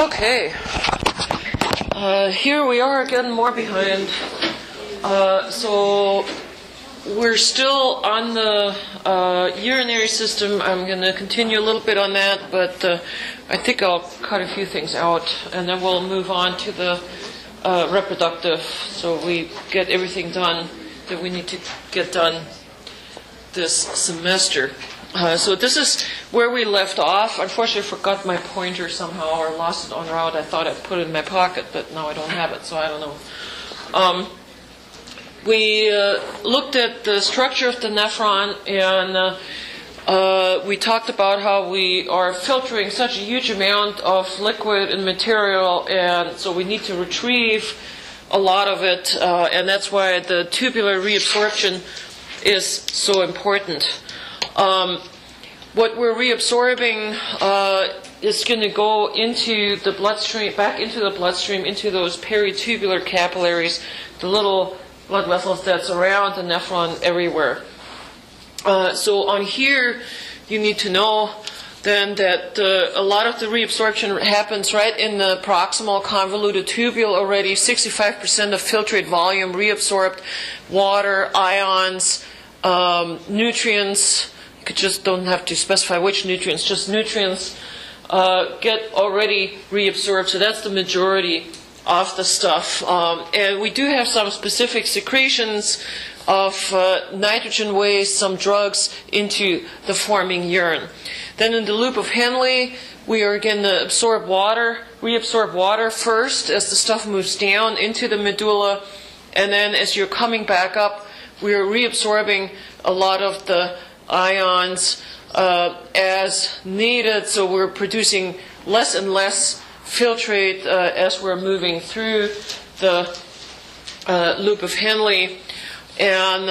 Okay, here we are again, more behind. So we're still on the urinary system. I'm going to continue a little bit on that, but I think I'll cut a few things out, and then we'll move on to the reproductive, so we get everything done that we need to get done this semester. So this is where we left off. Unfortunately, I forgot my pointer somehow or lost it en route. I thought I'd put it in my pocket, but now I don't have it, so I don't know. We looked at the structure of the nephron, and we talked about how we are filtering such a huge amount of liquid and material, and so we need to retrieve a lot of it, and that's why the tubular reabsorption is so important. What we're reabsorbing is going to go into the bloodstream, back into the bloodstream, into those peritubular capillaries, the little blood vessels that surround the nephron everywhere. So on here, you need to know then that a lot of the reabsorption happens right in the proximal convoluted tubule already. 65% of filtrate volume reabsorbed, water, ions, nutrients. You just don't have to specify which nutrients, just nutrients get already reabsorbed. So that's the majority of the stuff. And we do have some specific secretions of nitrogen waste, some drugs into the forming urine. Then in the loop of Henle, we are going to absorb water, reabsorb water first as the stuff moves down into the medulla. And then as you're coming back up, we are reabsorbing a lot of the ions as needed, so we're producing less and less filtrate as we're moving through the loop of Henle. And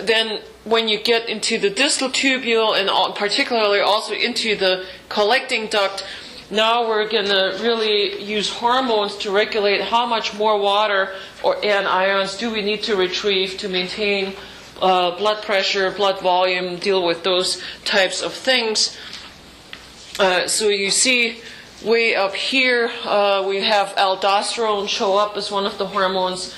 then when you get into the distal tubule, and particularly also into the collecting duct, now we're going to really use hormones to regulate how much more water and ions do we need to retrieve to maintain blood pressure, blood volume, deal with those types of things. So you see way up here, we have aldosterone show up as one of the hormones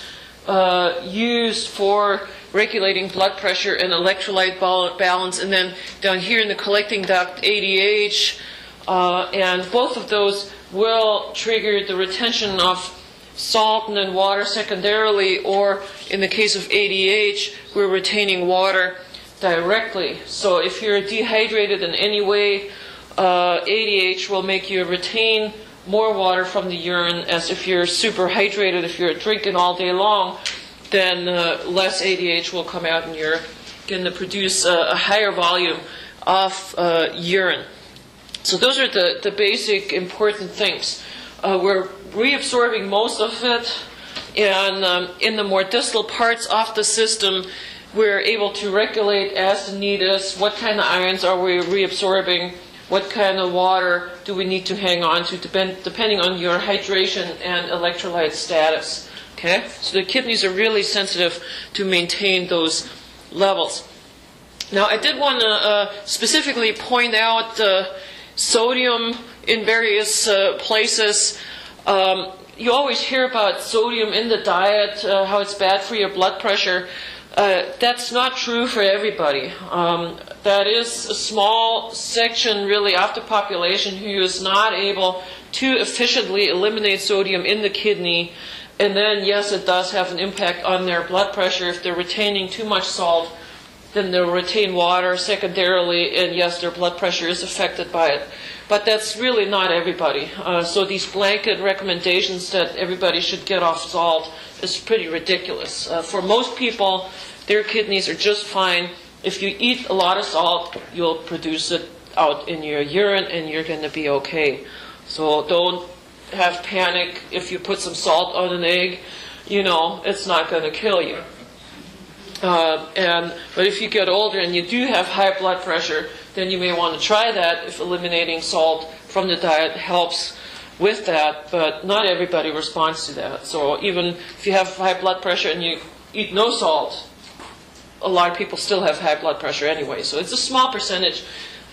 used for regulating blood pressure and electrolyte balance. And then down here in the collecting duct, ADH, and both of those will trigger the retention of salt and then water secondarily, or in the case of ADH, we're retaining water directly. So if you're dehydrated in any way, ADH will make you retain more water from the urine, as if you're super hydrated, if you're drinking all day long, then less ADH will come out and you're going to produce a higher volume of urine. So those are the basic important things. We're reabsorbing most of it, and in the more distal parts of the system, we're able to regulate as the need is. What kind of ions are we reabsorbing? What kind of water do we need to hang on to, depending on your hydration and electrolyte status? Okay, so the kidneys are really sensitive to maintain those levels. Now, I did want to specifically point out sodium in various places. You always hear about sodium in the diet, how it's bad for your blood pressure. That's not true for everybody. That is a small section really of the population who is not able to efficiently eliminate sodium in the kidney. And then, yes, it does have an impact on their blood pressure. If they're retaining too much salt, then they'll retain water secondarily, and yes, their blood pressure is affected by it. But that's really not everybody. So these blanket recommendations that everybody should get off salt is pretty ridiculous. For most people, their kidneys are just fine. If you eat a lot of salt, you'll produce it out in your urine and you're going to be okay. So don't have panic if you put some salt on an egg. You know, it's not going to kill you. But if you get older and you do have high blood pressure, then you may want to try that if eliminating salt from the diet helps with that, but not everybody responds to that. So even if you have high blood pressure and you eat no salt, a lot of people still have high blood pressure anyway. So it's a small percentage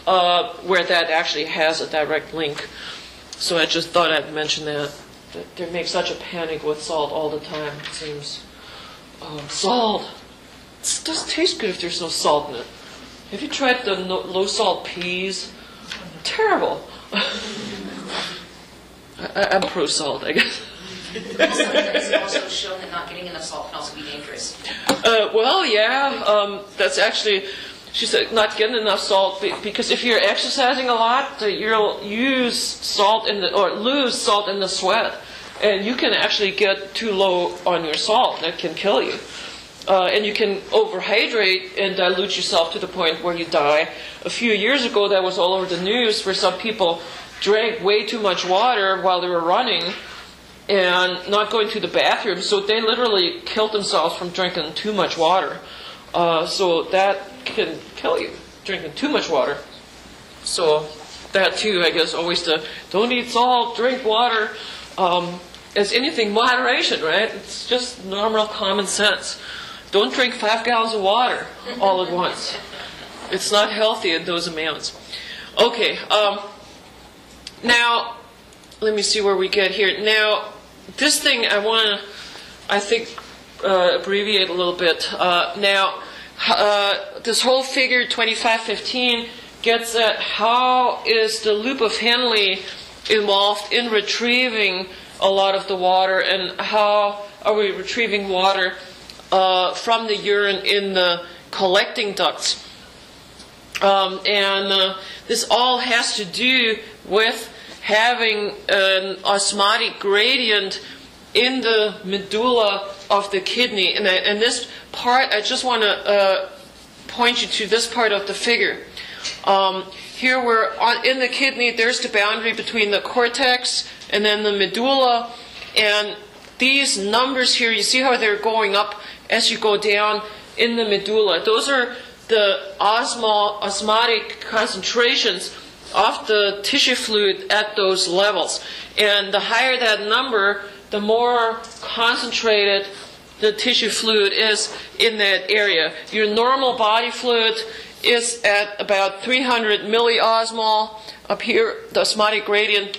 where that actually has a direct link. So I just thought I'd mention that there makes such a panic with salt all the time, it seems. Salt. It doesn't taste good if there's no salt in it. Have you tried the low-salt peas? Terrible. I'm pro-salt, I guess. It's also shown that not getting enough salt can also be dangerous. Well, yeah. That's actually, she said, not getting enough salt because if you're exercising a lot, you'll use salt or lose salt in the sweat, and you can actually get too low on your salt. That can kill you. And you can overhydrate and dilute yourself to the point where you die. A few years ago, that was all over the news where some people drank way too much water while they were running and not going to the bathroom. So they literally killed themselves from drinking too much water. So that can kill you, drinking too much water. So that too, I guess, always don't eat salt, drink water. As anything, moderation, right? It's just normal common sense. Don't drink 5 gallons of water all at once. It's not healthy in those amounts. Okay, now, let me see where we get here. Now, this thing I want to, I think, abbreviate a little bit. This whole figure 2515 gets at how is the loop of Henle involved in retrieving a lot of the water, and how are we retrieving water from the urine in the collecting ducts. This all has to do with having an osmotic gradient in the medulla of the kidney. And this part, I just want to point you to this part of the figure. Here we're in the kidney, there's the boundary between the cortex and then the medulla. And these numbers here, you see how they're going up as you go down in the medulla. Those are the osmotic concentrations of the tissue fluid at those levels. And the higher that number, the more concentrated the tissue fluid is in that area. Your normal body fluid is at about 300 milliosmol. Up here, the osmotic gradient.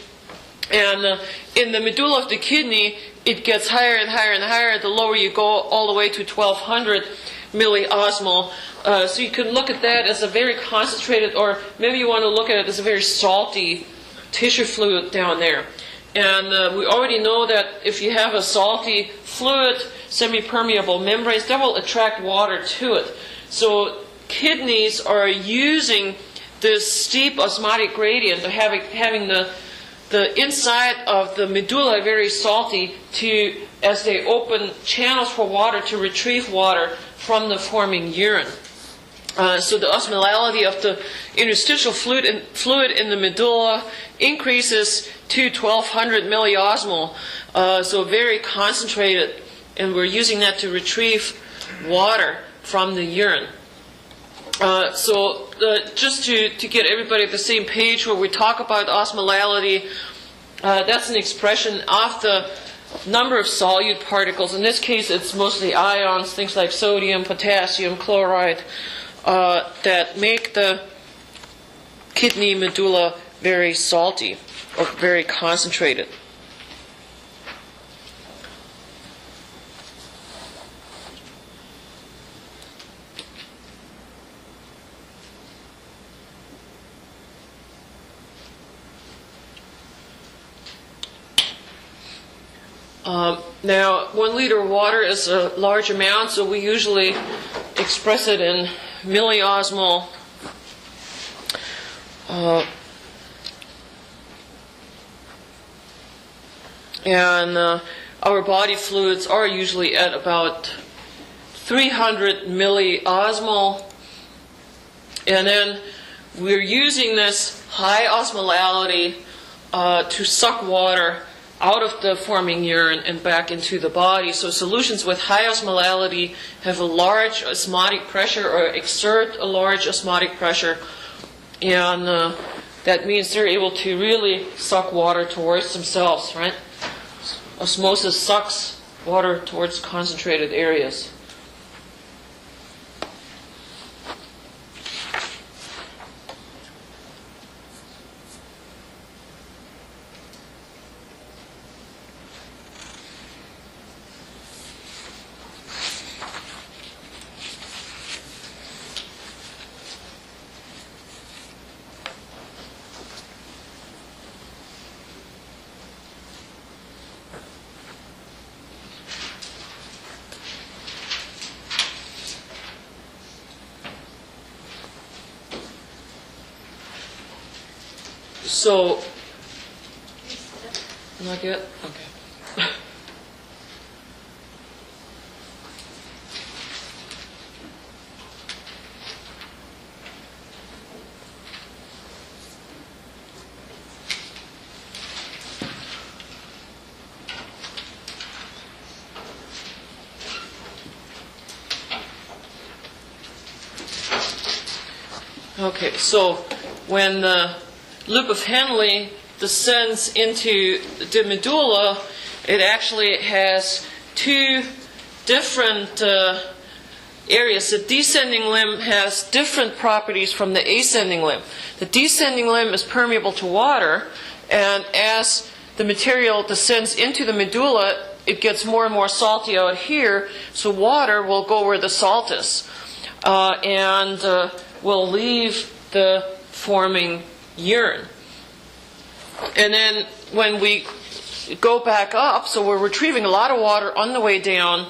And in the medulla of the kidney, it gets higher and higher and higher the lower you go, all the way to 1200 milliosmol. So you can look at that as a very concentrated, or maybe you want to look at it as a very salty tissue fluid down there. And we already know that if you have a salty fluid, semi-permeable membranes, that will attract water to it. So kidneys are using this steep osmotic gradient, having the inside of the medulla very salty, as they open channels for water to retrieve water from the forming urine. So the osmolality of the interstitial fluid in the medulla increases to 1200 milliosmol, so very concentrated, and we're using that to retrieve water from the urine. Just to get everybody at the same page where we talk about osmolality, that's an expression of the number of solute particles. In this case, it's mostly ions, things like sodium, potassium, chloride, that make the kidney medulla very salty or very concentrated. Now, 1 liter of water is a large amount, so we usually express it in milliosmol. Our body fluids are usually at about 300 milliosmol. And then we're using this high osmolality to suck water out of the forming urine and back into the body. So solutions with high osmolality have a large osmotic pressure, or exert a large osmotic pressure, and that means they're able to really suck water towards themselves, right? Osmosis sucks water towards concentrated areas. So, not yet? Okay. Okay, so when the loop of Henle descends into the medulla, it actually has two different areas. The descending limb has different properties from the ascending limb. The descending limb is permeable to water, and as the material descends into the medulla, it gets more and more salty out here, so water will go where the salt is. And will leave the forming urine. And then when we go back up, so we're retrieving a lot of water on the way down,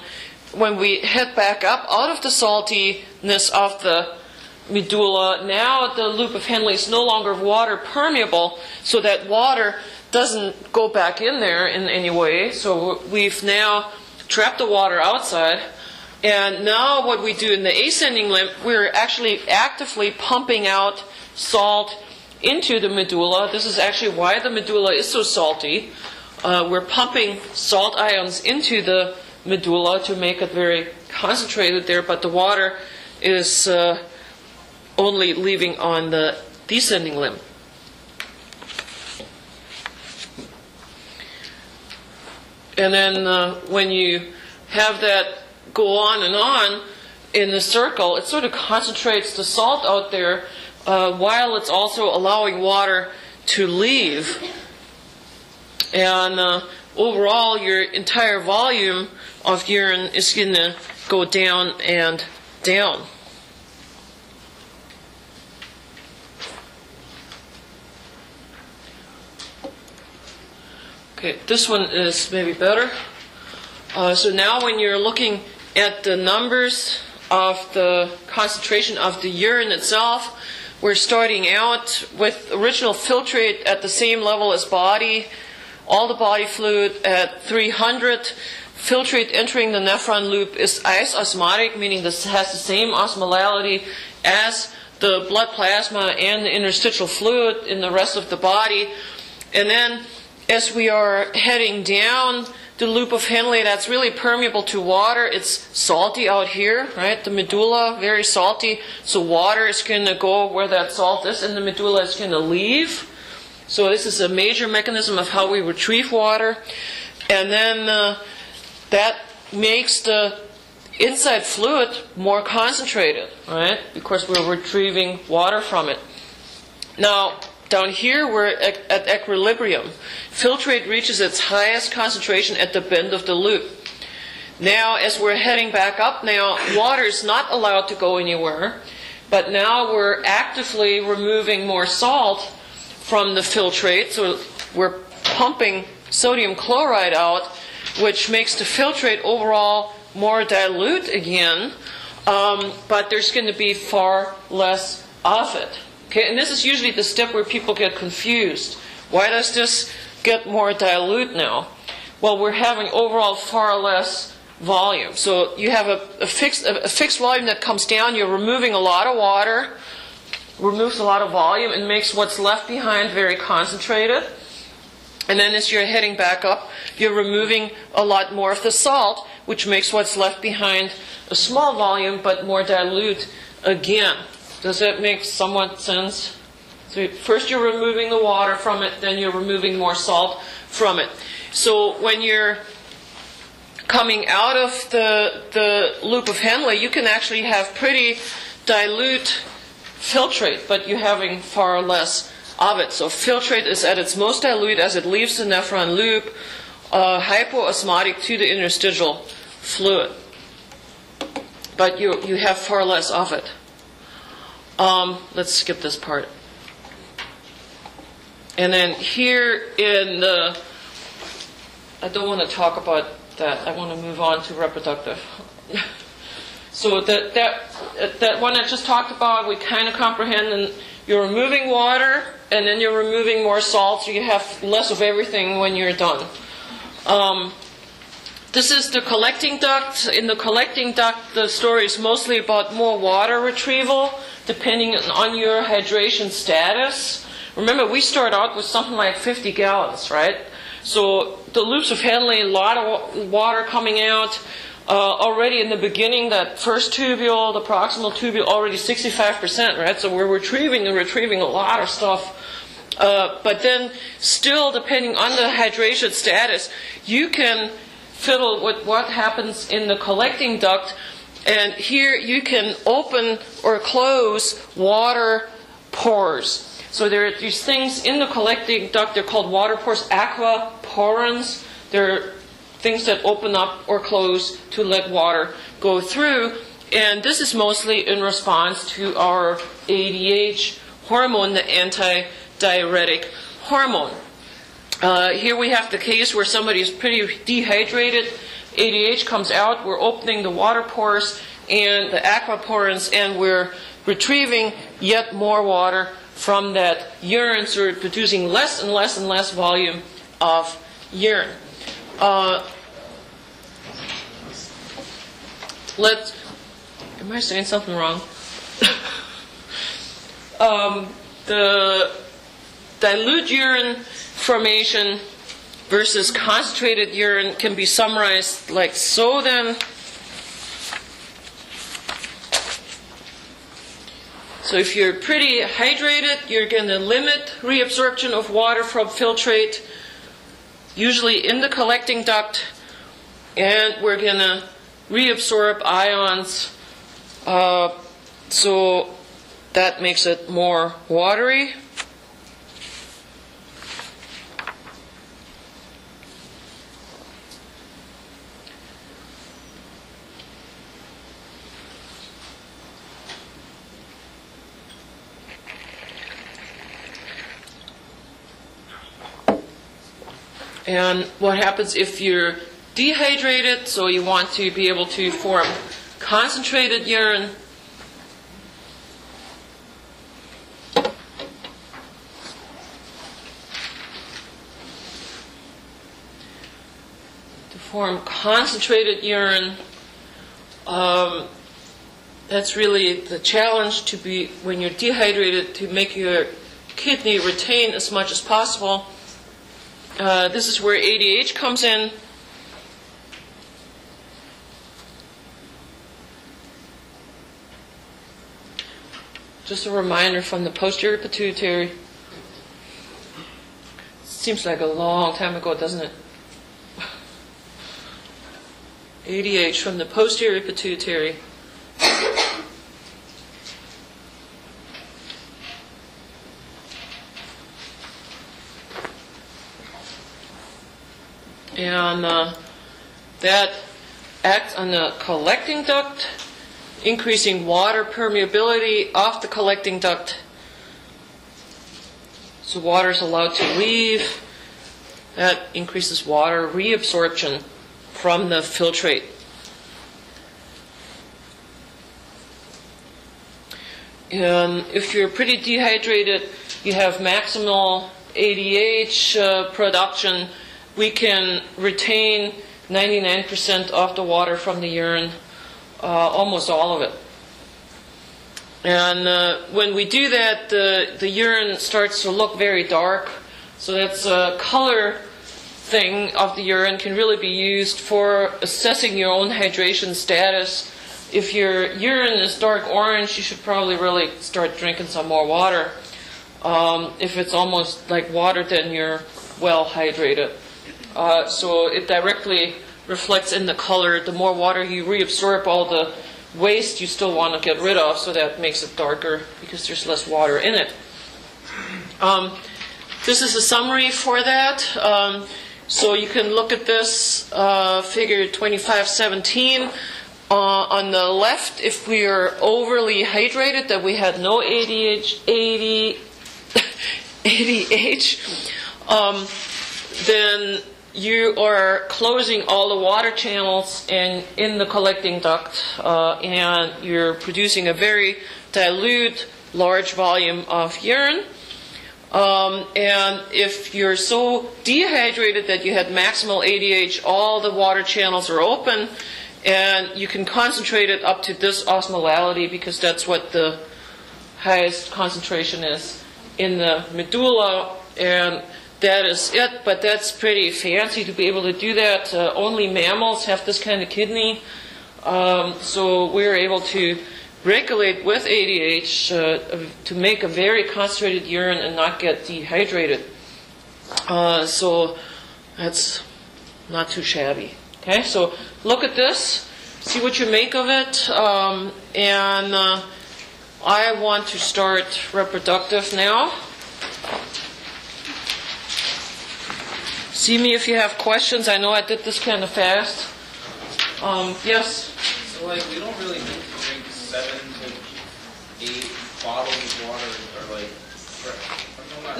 when we head back up out of the saltiness of the medulla, now the loop of Henle is no longer water permeable, so that water doesn't go back in there in any way. So we've now trapped the water outside. And now what we do in the ascending limb, we're actually actively pumping out salt into the medulla. This is actually why the medulla is so salty. We're pumping salt ions into the medulla to make it very concentrated there, but the water is only leaving on the descending limb. And then when you have that go on in the circle, it sort of concentrates the salt out there while it's also allowing water to leave. And overall, your entire volume of urine is going to go down and down. Okay, this one is maybe better. So now when you're looking at the numbers of the concentration of the urine itself, we're starting out with original filtrate at the same level as body, all the body fluid at 300. Filtrate entering the nephron loop is isosmotic, meaning this has the same osmolality as the blood plasma and the interstitial fluid in the rest of the body. And then as we are heading down the loop of Henle, that's really permeable to water. It's salty out here, right? The medulla, very salty. So water is going to go where that salt is, and the medulla is going to leave. So this is a major mechanism of how we retrieve water. And then that makes the inside fluid more concentrated, right? Because we're retrieving water from it. Now, down here, we're at equilibrium. Filtrate reaches its highest concentration at the bend of the loop. Now, as we're heading back up now, water is not allowed to go anywhere, but now we're actively removing more salt from the filtrate, so we're pumping sodium chloride out, which makes the filtrate overall more dilute again, but there's going to be far less of it. Okay, and this is usually the step where people get confused. Why does this get more dilute now? Well, we're having overall far less volume. So you have a fixed volume that comes down. You're removing a lot of water, removes a lot of volume, and makes what's left behind very concentrated. And then as you're heading back up, you're removing a lot more of the salt, which makes what's left behind a small volume, but more dilute again. Does that make somewhat sense? So first you're removing the water from it, then you're removing more salt from it. So when you're coming out of the loop of Henle, you can actually have pretty dilute filtrate, but you're having far less of it. So filtrate is at its most dilute as it leaves the nephron loop, hypoosmotic to the interstitial fluid. But you have far less of it. Let's skip this part. And then here in the, I don't want to talk about that. I want to move on to reproductive. So that one I just talked about, we kind of comprehend, and you're removing water, and then you're removing more salt, so you have less of everything when you're done. This is the collecting duct. In the collecting duct, the story is mostly about more water retrieval, depending on your hydration status. Remember, we start out with something like 50 gallons, right? So the loops of handling, a lot of water coming out. Already in the beginning, that first tubule, the proximal tubule, already 65%, right? So we're retrieving a lot of stuff. But then still, depending on the hydration status, you can fiddle with what happens in the collecting duct. And here you can open or close water pores. So there are these things in the collecting duct, they're called water pores, aquaporins. They're things that open up or close to let water go through. And this is mostly in response to our ADH hormone, the anti-diuretic hormone. Here we have the case where somebody is pretty dehydrated. ADH comes out, we're opening the water pores and the aquaporins, and we're retrieving yet more water from that urine, so we're producing less and less and less volume of urine. Am I saying something wrong? The dilute urine formation versus concentrated urine can be summarized like so then. So if you're pretty hydrated, you're going to limit reabsorption of water from filtrate, usually in the collecting duct, and we're going to reabsorb ions, so that makes it more watery. And what happens if you're dehydrated, so you want to be able to form concentrated urine. To form concentrated urine, that's really the challenge, to be, when you're dehydrated, to make your kidney retain as much as possible. This is where ADH comes in. Just a reminder from the posterior pituitary. Seems like a long time ago, doesn't it? ADH from the posterior pituitary. And that acts on the collecting duct, increasing water permeability of the collecting duct. So water is allowed to leave. That increases water reabsorption from the filtrate. And if you're pretty dehydrated, you have maximal ADH production. We can retain 99% of the water from the urine, almost all of it. And when we do that, the urine starts to look very dark. So that's a color thing of the urine, can really be used for assessing your own hydration status. If your urine is dark orange, you should probably really start drinking some more water. If it's almost like water, then you're well hydrated. So it directly reflects in the color. The more water you reabsorb, all the waste you still want to get rid of, so that makes it darker because there's less water in it. This is a summary for that. So you can look at this figure 2517. On the left, if we are overly hydrated, that we had no ADH, then you are closing all the water channels in the collecting duct, and you're producing a very dilute large volume of urine. And if you're so dehydrated that you had maximal ADH, all the water channels are open, and you can concentrate it up to this osmolality, because that's what the highest concentration is in the medulla, and that is it. But that's pretty fancy to be able to do that. Only mammals have this kind of kidney, so we're able to regulate with ADH to make a very concentrated urine and not get dehydrated. So that's not too shabby. Okay, so look at this, see what you make of it, and I want to start reproductive now. See me if you have questions. I know I did this kind of fast. Yes? So like we don't really need to drink 7 to 8 bottles of water, or like.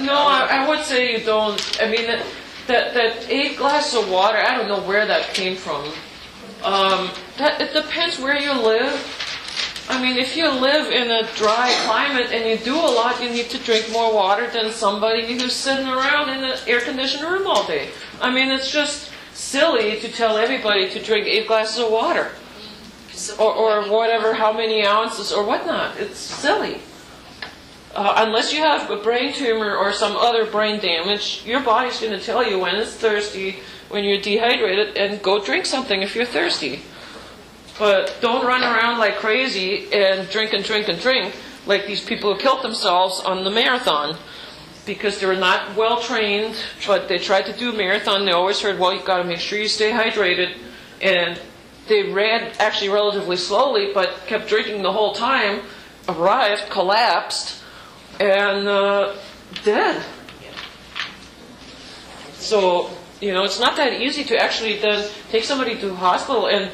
No, I would say you don't. I mean, that 8 glasses of water, I don't know where that came from. It depends where you live. I mean, if you live in a dry climate and you do a lot, you need to drink more water than somebody who's sitting around in an air-conditioned room all day. I mean, it's just silly to tell everybody to drink 8 glasses of water. Or whatever, how many ounces or whatnot. It's silly. Unless you have a brain tumor or some other brain damage, your body's going to tell you when it's thirsty, when you're dehydrated, and go drink something if you're thirsty. But don't run around like crazy and drink and drink and drink like these people who killed themselves on the marathon, because they were not well trained, but they tried to do a marathon. They always heard, well, you've got to make sure you stay hydrated, and they ran actually relatively slowly, but kept drinking the whole time, arrived, collapsed, and dead. So, it's not that easy to actually then take somebody to the hospital and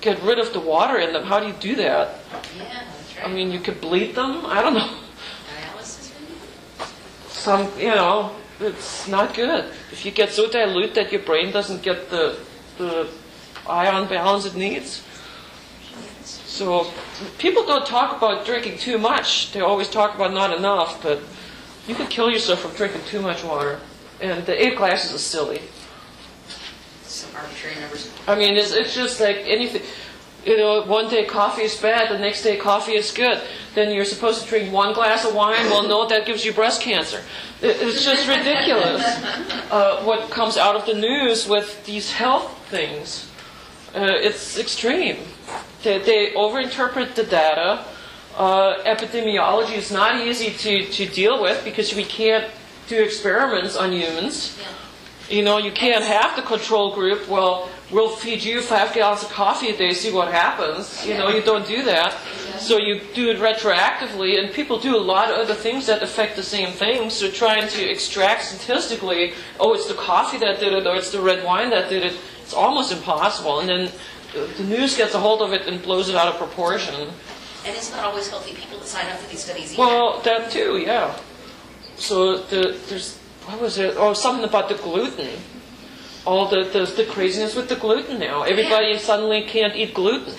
get rid of the water in them. How do you do that? Yeah, that's right. I mean, you could bleed them? I don't know. Dialysis maybe? It's not good. If you get so dilute that your brain doesn't get the ion balance it needs. So people don't talk about drinking too much. They always talk about not enough, but you can kill yourself from drinking too much water. And the 8 glasses is silly. Some arbitrary numbers. I mean, it's just like anything. One day coffee is bad, the next day coffee is good. Then you're supposed to drink 1 glass of wine. Well, no, that gives you breast cancer. It's just ridiculous what comes out of the news with these health things. It's extreme. They overinterpret the data. Epidemiology is not easy to deal with because we can't do experiments on humans. Yeah. You can't have the control group. Well, we'll feed you 5 gallons of coffee a day, see what happens. You don't do that. So you do it retroactively, and people do a lot of other things that affect the same thing. So trying to extract statistically, it's the coffee that did it, or it's the red wine that did it, it's almost impossible. And then the news gets a hold of it and blows it out of proportion. And it's not always healthy people that sign up for these studies either. Well, that too, yeah. So there's, what was it? Oh, something about the gluten. All the craziness with the gluten now. Everybody suddenly can't eat gluten.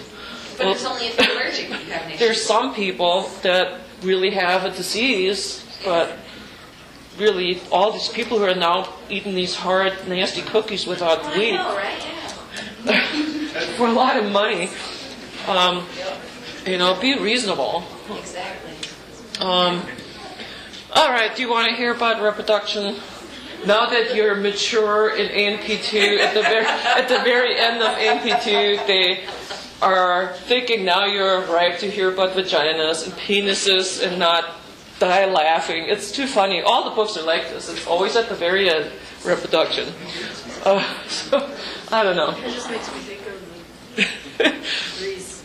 But it's only if you're allergic that you have an issue. There's some people that really have a disease, but really all these people who are now eating these hard, nasty cookies without wheat. I know, right? Yeah. For a lot of money. Be reasonable. Exactly. All right, do you want to hear about reproduction? Now that you're mature in ANP2, at the very end of ANP2, they are thinking now you're ripe to hear about vaginas and penises and not die laughing. It's too funny. All the books are like this. It's always at the very end, reproduction. So, I don't know. It just makes me think of Greece.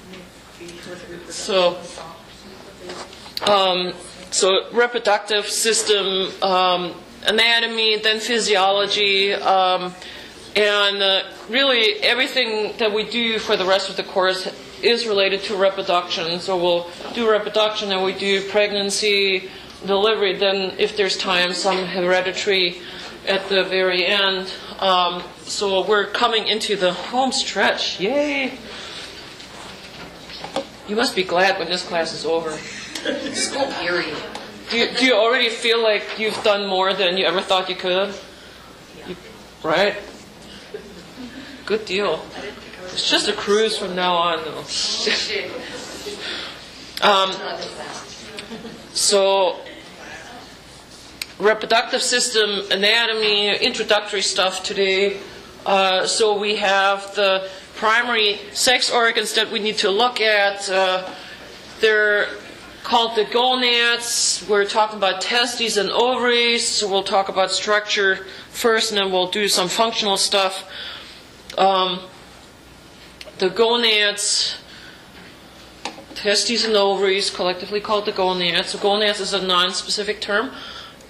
So reproductive system, anatomy, then physiology, and really everything that we do for the rest of the course is related to reproduction. So we'll do reproduction, and we do pregnancy, delivery, then if there's time, some hereditary at the very end. So we're coming into the home stretch. Yay! You must be glad when this class is over. School period. Do you already feel like you've done more than you ever thought you could? Right? Good deal. It's just a cruise from now on, though. So, reproductive system anatomy, introductory stuff today. So we have the primary sex organs that we need to look at. They're called the gonads. We're talking about testes and ovaries. So we'll talk about structure first, and then we'll do some functional stuff. The gonads, testes and ovaries, collectively called the gonads. So gonads is a non-specific term.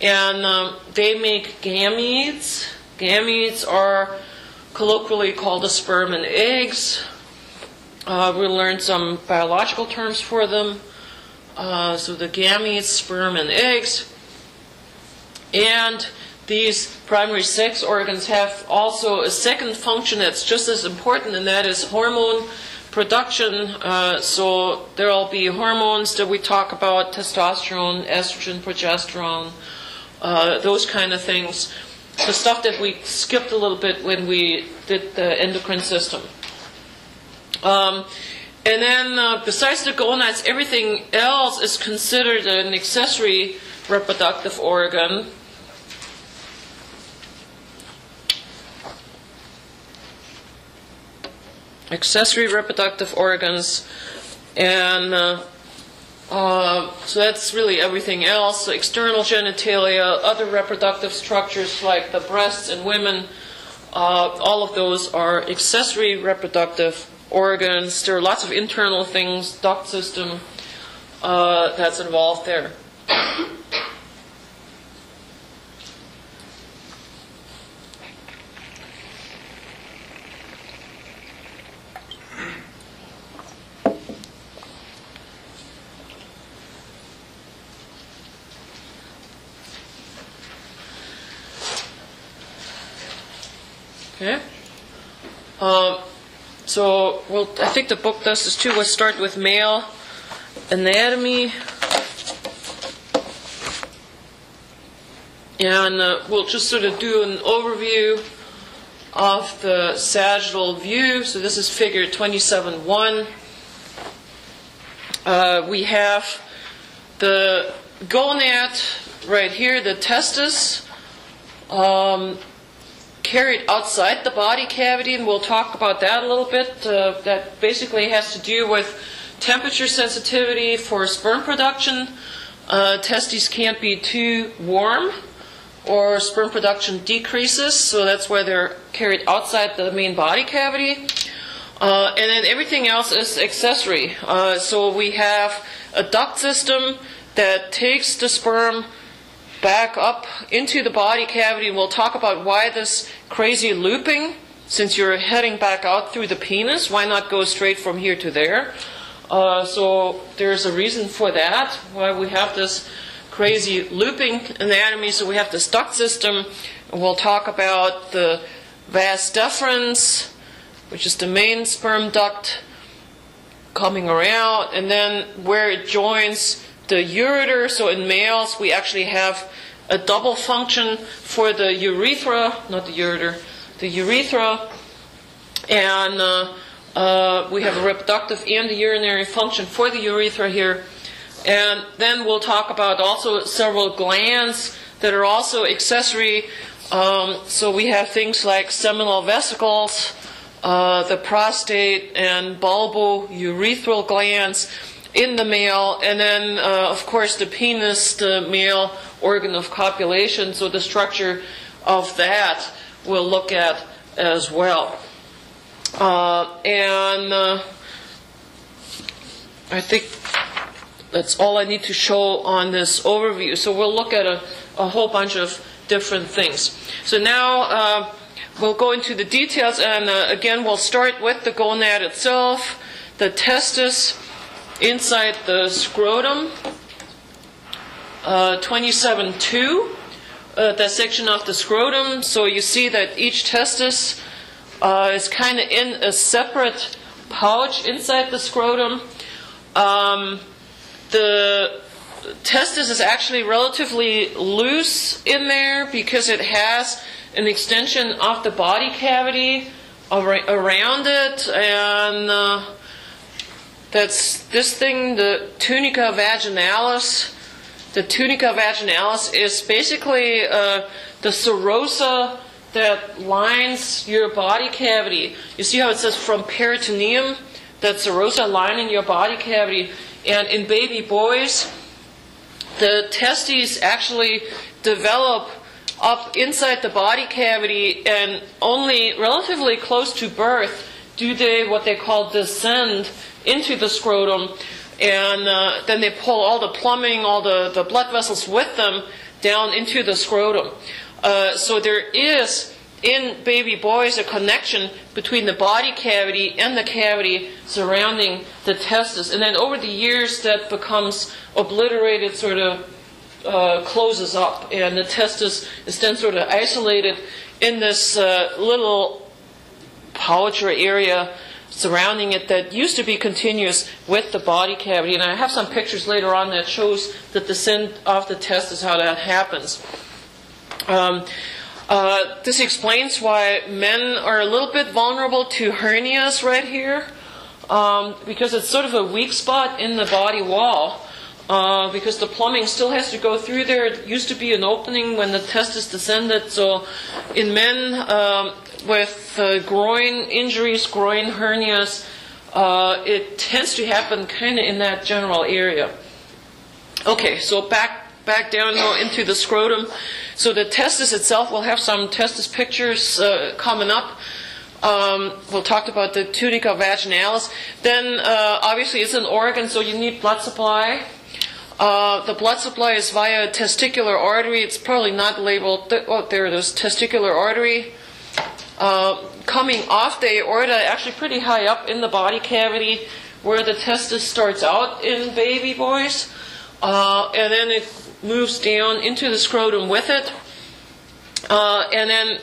And they make gametes. Gametes are colloquially called the sperm and eggs. We'll learn some biological terms for them. So the gametes, sperm and eggs. And these primary sex organs have also a second function that's just as important, and that is hormone production. So there will be hormones that we talk about: testosterone, estrogen, progesterone, those kind of things. The stuff that we skipped a little bit when we did the endocrine system. And then besides the gonads, everything else is considered an accessory reproductive organ. Accessory reproductive organs. And so that's really everything else. So external genitalia, other reproductive structures like the breasts in women, all of those are accessory reproductive organs. There are lots of internal things, duct system, that's involved there. Okay. So, well, I think the book does this too. We'll start with male anatomy. And we'll just sort of do an overview of the sagittal view. So this is figure 27.1. We have the gonad right here, the testis, carried outside the body cavity, and we'll talk about that a little bit. That basically has to do with temperature sensitivity for sperm production. Testes can't be too warm or sperm production decreases, so that's why they're carried outside the main body cavity. And then everything else is accessory. So we have a duct system that takes the sperm back up into the body cavity, and we'll talk about why this crazy looping, since you're heading back out through the penis, why not go straight from here to there? So there's a reason for that, why we have this crazy looping anatomy. So we have this duct system, and we'll talk about the vas deferens, which is the main sperm duct coming around, and then where it joins the ureter. So in males, we actually have a double function for the urethra, not the ureter, the urethra, and we have a reproductive and a urinary function for the urethra here. And then we'll talk about also several glands that are also accessory. So we have things like seminal vesicles, the prostate and bulbourethral glands in the male, and then of course the penis, the male organ of copulation. So the structure of that we'll look at as well. And I think that's all I need to show on this overview. So we'll look at a whole bunch of different things. So now we'll go into the details, and again we'll start with the gonad itself, the testis inside the scrotum. 27.2, that section of the scrotum. So you see that each testis is kind of in a separate pouch inside the scrotum. The testis is actually relatively loose in there because it has an extension of the body cavity around it, and that's this thing, the tunica vaginalis. The tunica vaginalis is basically the serosa that lines your body cavity. You see how it says from peritoneum, that serosa lining your body cavity. And in baby boys, the testes actually develop up inside the body cavity, and only relatively close to birth do they what they call descend into the scrotum, and then they pull all the plumbing, all the blood vessels with them down into the scrotum. So there is, in baby boys, a connection between the body cavity and the cavity surrounding the testis. And then over the years that becomes obliterated, sort of closes up, and the testis is then sort of isolated in this little pouch or area surrounding it that used to be continuous with the body cavity. And I have some pictures later on that shows the descent of the testis, how that happens. This explains why men are a little bit vulnerable to hernias right here, because it's sort of a weak spot in the body wall, because the plumbing still has to go through there. It used to be an opening when the testis descended. So in men with groin injuries, groin hernias, it tends to happen kind of in that general area. Okay, so back down now into the scrotum. So the testis itself, we'll have some testis pictures coming up. We'll talk about the tunica vaginalis. Then obviously it's an organ, so you need blood supply. The blood supply is via testicular artery. It's probably not labeled. Oh, there it is, testicular artery. Coming off the aorta, actually pretty high up in the body cavity, where the testis starts out in baby boys. And then it moves down into the scrotum with it. And then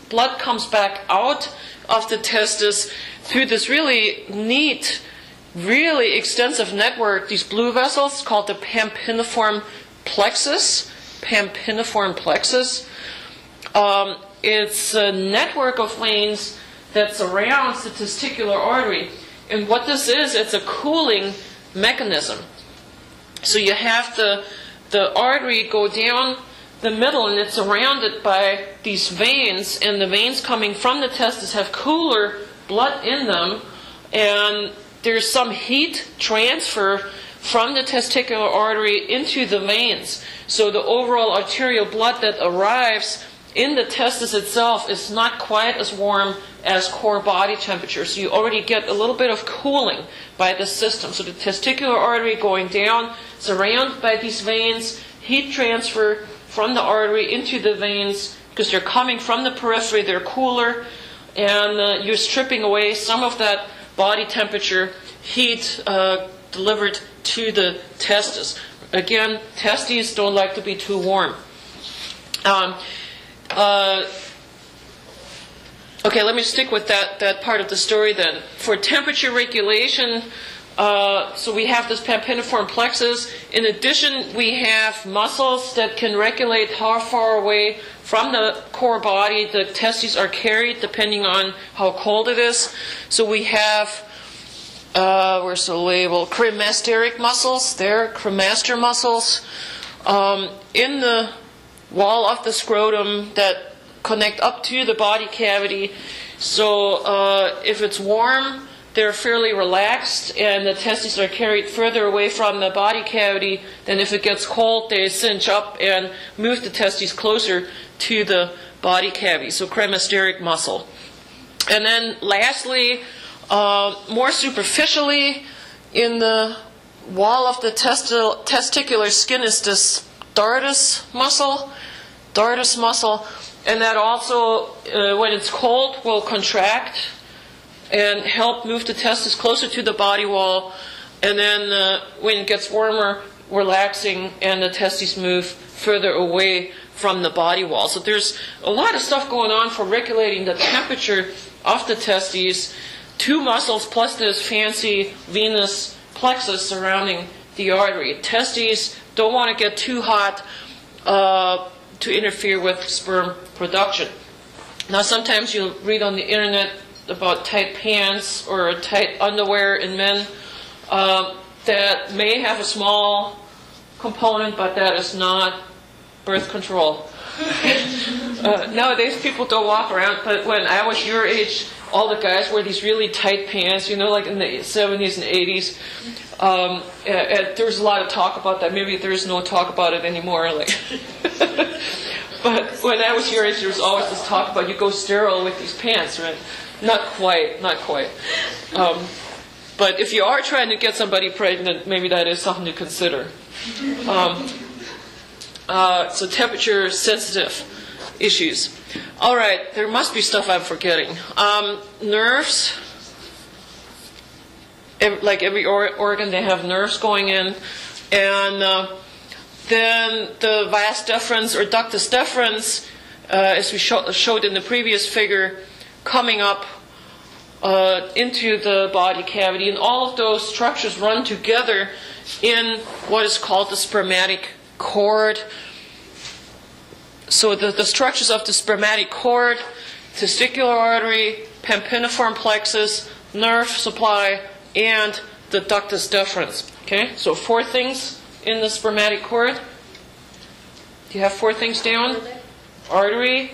blood comes back out of the testis through this really neat, really extensive network, these blue vessels called the pampiniform plexus. Pampiniform plexus. It's a network of veins that surrounds the testicular artery. And what this is, it's a cooling mechanism. So you have the artery go down the middle, and it's surrounded by these veins, and the veins coming from the testis have cooler blood in them, and there's some heat transfer from the testicular artery into the veins. So the overall arterial blood that arrives in the testis itself is not quite as warm as core body temperature. So you already get a little bit of cooling by the system. So the testicular artery going down, surrounded by these veins, heat transfer from the artery into the veins, because they're coming from the periphery, they're cooler, and you're stripping away some of that body temperature heat delivered to the testis. Again, testes don't like to be too warm. Okay, let me stick with that part of the story then. For temperature regulation, so we have this pampiniform plexus. In addition, we have muscles that can regulate how far away from the core body the testes are carried, depending on how cold it is. So we have, where's the label? Cremasteric muscles. There, cremaster muscles in the wall of the scrotum that connect up to the body cavity. So if it's warm, they're fairly relaxed, and the testes are carried further away from the body cavity. Then if it gets cold, they cinch up and move the testes closer to the body cavity. So cremasteric muscle. And then lastly, more superficially, in the wall of the testicular skin is this dartus muscle. And that also, when it's cold, will contract and help move the testis closer to the body wall. And then when it gets warmer, relaxing, and the testes move further away from the body wall. So there's a lot of stuff going on for regulating the temperature of the testes. Two muscles plus this fancy venous plexus surrounding the artery. Testes don't want to get too hot to interfere with sperm production. Now, sometimes you'll read on the internet about tight pants or tight underwear in men that may have a small component, but that is not birth control. Nowadays, people don't walk around, but when I was your age, all the guys wear these really tight pants, like in the 70s and 80s. There's a lot of talk about that. Maybe there's no talk about it anymore. But when I was your age, there was always this talk about you go sterile with these pants, right? Not quite. But if you are trying to get somebody pregnant, maybe that is something to consider. So temperature-sensitive issues. All right, there must be stuff I'm forgetting. Nerves. Like every organ, they have nerves going in. And then the vas deferens or ductus deferens, as we showed in the previous figure, coming up into the body cavity. And all of those structures run together in what is called the spermatic cord. So the structures of the spermatic cord, testicular artery, pampiniform plexus, nerve supply, and the ductus deferens. Okay, so 4 things in the spermatic cord. Do you have 4 things down? Artery,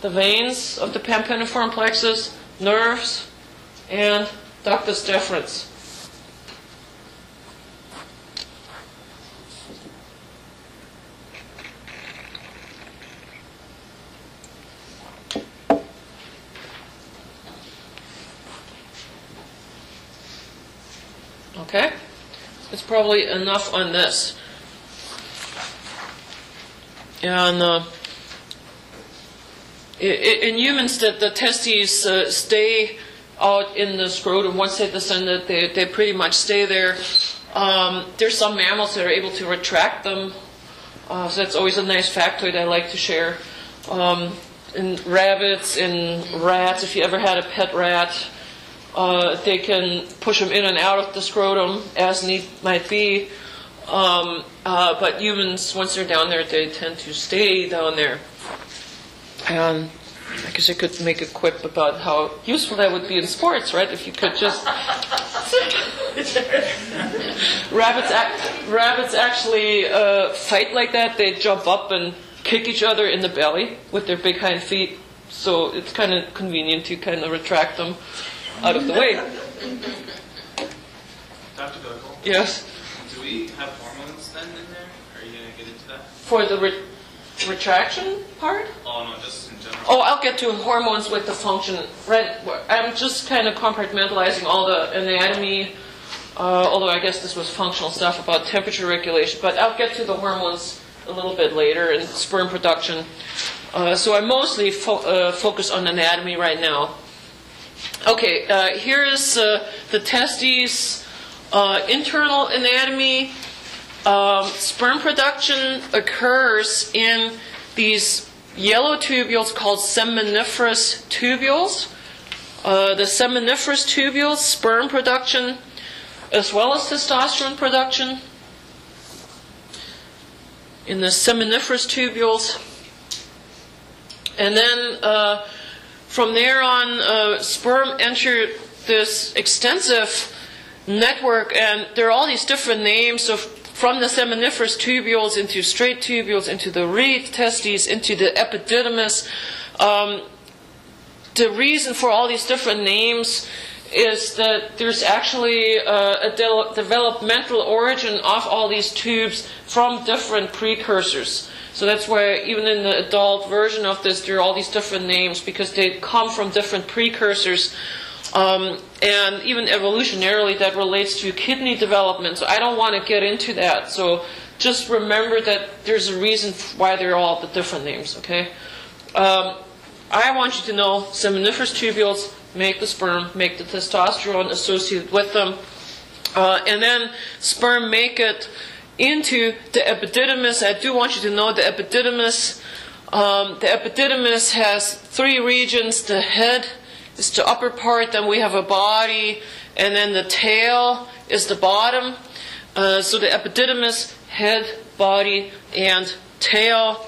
the veins of the pampiniform plexus, nerves, and ductus deferens. Okay? It's probably enough on this. And in humans, the testes stay out in the scrotum. Once they descend it, they pretty much stay there. There's some mammals that are able to retract them. So that's always a nice factoid I like to share. In rabbits, in rats, if you ever had a pet rat, they can push them in and out of the scrotum as need might be. But humans, once they're down there, they tend to stay down there. And I guess I could make a quip about how useful that would be in sports, right? If you could just... Rabbits actually fight like that. They jump up and kick each other in the belly with their big hind feet. So it's kind of convenient to kind of retract them out of the way. Dr. Biol? Yes? Do we have hormones then in there? Are you going to get into that? For the retraction part? Oh, no, just in general. Oh, I'll get to hormones with the function. Right, I'm just kind of compartmentalizing all the anatomy, although I guess this was functional stuff about temperature regulation. But I'll get to the hormones a little bit later and sperm production. So I mostly focus on anatomy right now. Okay, here is the testes, internal anatomy. Sperm production occurs in these yellow tubules called seminiferous tubules. The seminiferous tubules, sperm production, as well as testosterone production in the seminiferous tubules. And then from there on, sperm enter this extensive network, and there are all these different names of from the seminiferous tubules into straight tubules, into the reed testes, into the epididymis. The reason for all these different names is that there's actually a developmental origin of all these tubes from different precursors. So that's why even in the adult version of this, there are all these different names, because they come from different precursors. And even evolutionarily, that relates to kidney development. So I don't want to get into that. So just remember that there's a reason why they're all the different names, okay? I want you to know seminiferous tubules make the sperm, make the testosterone associated with them. And then sperm make it into the epididymis. I do want you to know the epididymis. The epididymis has 3 regions. The head is the upper part, then we have a body, and then the tail is the bottom. So the epididymis, head, body, and tail.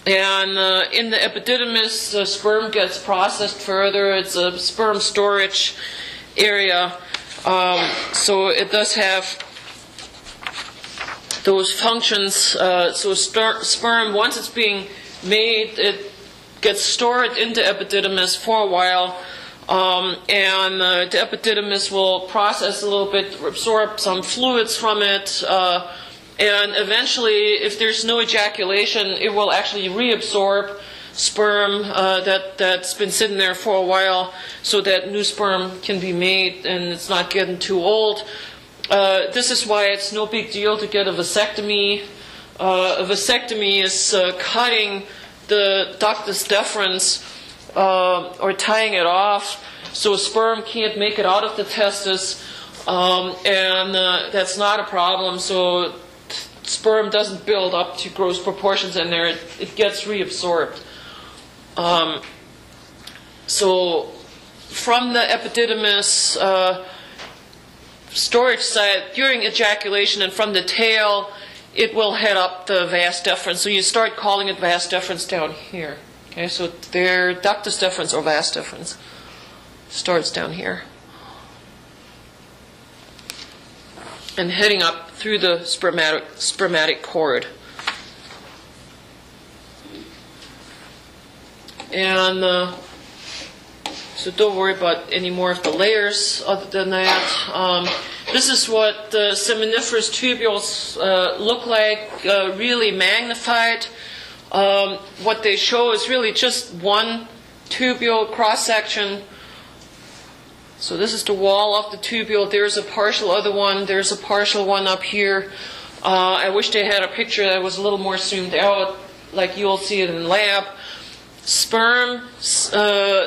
And in the epididymis, the sperm gets processed further. It's a sperm storage area. So it does have those functions. So sperm, once it's being made, it gets stored into epididymis for a while. And the epididymis will process a little bit, absorb some fluids from it, and eventually, if there's no ejaculation, it will actually reabsorb sperm that's been sitting there for a while, so that new sperm can be made and it's not getting too old. This is why it's no big deal to get a vasectomy. A vasectomy is cutting the ductus deferens or tying it off, so sperm can't make it out of the testis, and that's not a problem. So sperm doesn't build up to gross proportions in there; it gets reabsorbed. So from the epididymis storage site during ejaculation, and from the tail, it will head up the vas deferens. So you start calling it vas deferens down here. Okay, so their ductus deferens or vas deferens starts down here and heading up through the spermatic cord. And so don't worry about any more of the layers other than that. This is what the seminiferous tubules look like, really magnified. What they show is really just one tubule cross-section. So this is the wall of the tubule. There's a partial other one. There's a partial one up here. I wish they had a picture that was a little more zoomed out, like you'll see it in lab. Sperm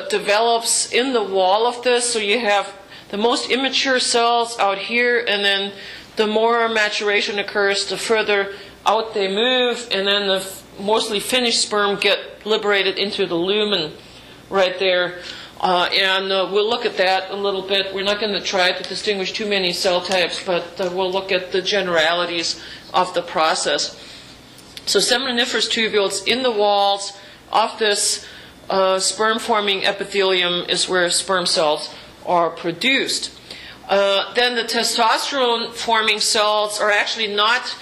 develops in the wall of this, so you have the most immature cells out here, and then the more maturation occurs, the further out they move, and then the mostly finished sperm get liberated into the lumen right there. And we'll look at that a little bit. We're not going to try to distinguish too many cell types, but we'll look at the generalities of the process. So seminiferous tubules in the walls of this sperm-forming epithelium is where sperm cells are produced. Then the testosterone-forming cells are actually not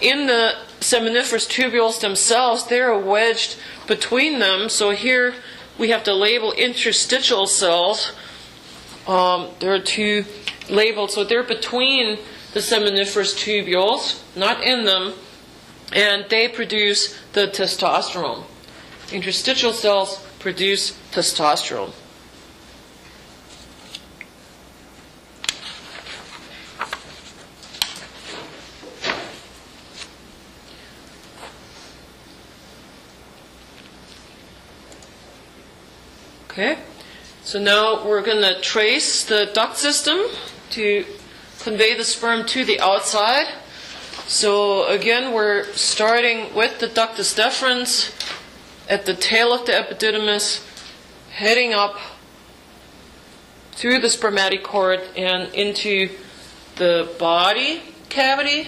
in the seminiferous tubules themselves. They're wedged between them. So here we have the label interstitial cells. There are two labeled, so they're between the seminiferous tubules, not in them, and they produce the testosterone. Interstitial cells produce testosterone. Okay, so now we're going to trace the duct system to convey the sperm to the outside. So again, we're starting with the ductus deferens at the tail of the epididymis, heading up through the spermatic cord and into the body cavity.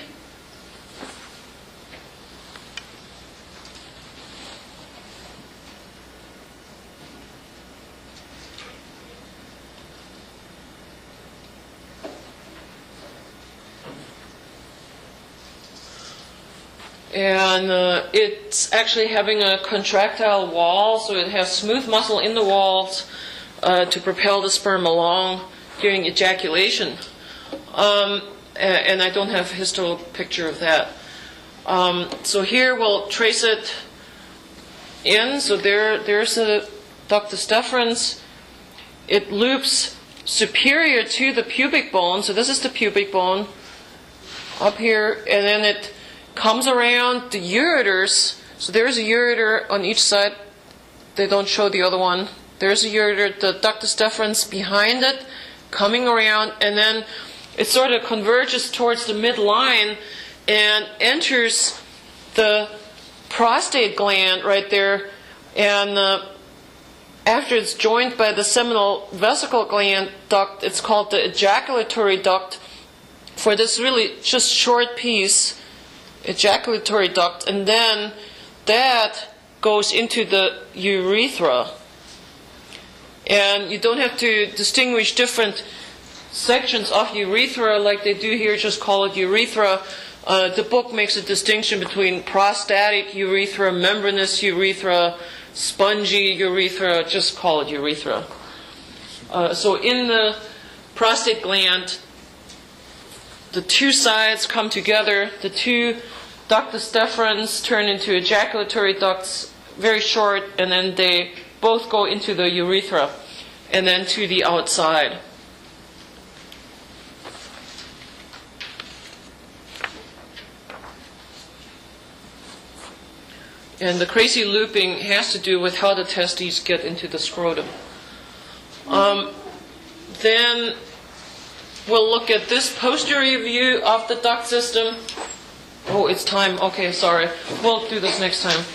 And it's actually having a contractile wall, so it has smooth muscle in the walls to propel the sperm along during ejaculation. And I don't have a histo picture of that. So here we'll trace it in. So there's the ductus deferens. It loops superior to the pubic bone. So this is the pubic bone up here, and then it comes around the ureters. So there's a ureter on each side. They don't show the other one. There's a ureter, the ductus deferens behind it, coming around, and then it sort of converges towards the midline and enters the prostate gland right there. And after it's joined by the seminal vesicle gland duct, it's called the ejaculatory duct, for this really just short piece, ejaculatory duct, and then that goes into the urethra. And you don't have to distinguish different sections of urethra like they do here, just call it urethra. The book makes a distinction between prostatic urethra, membranous urethra, spongy urethra, just call it urethra. So in the prostate gland, the two sides come together, the two ductus deferens turn into ejaculatory ducts, very short, and then they both go into the urethra and then to the outside. And the crazy looping has to do with how the testes get into the scrotum. Then we'll look at this posterior view of the duct system. Oh, it's time. Okay, sorry. We'll do this next time.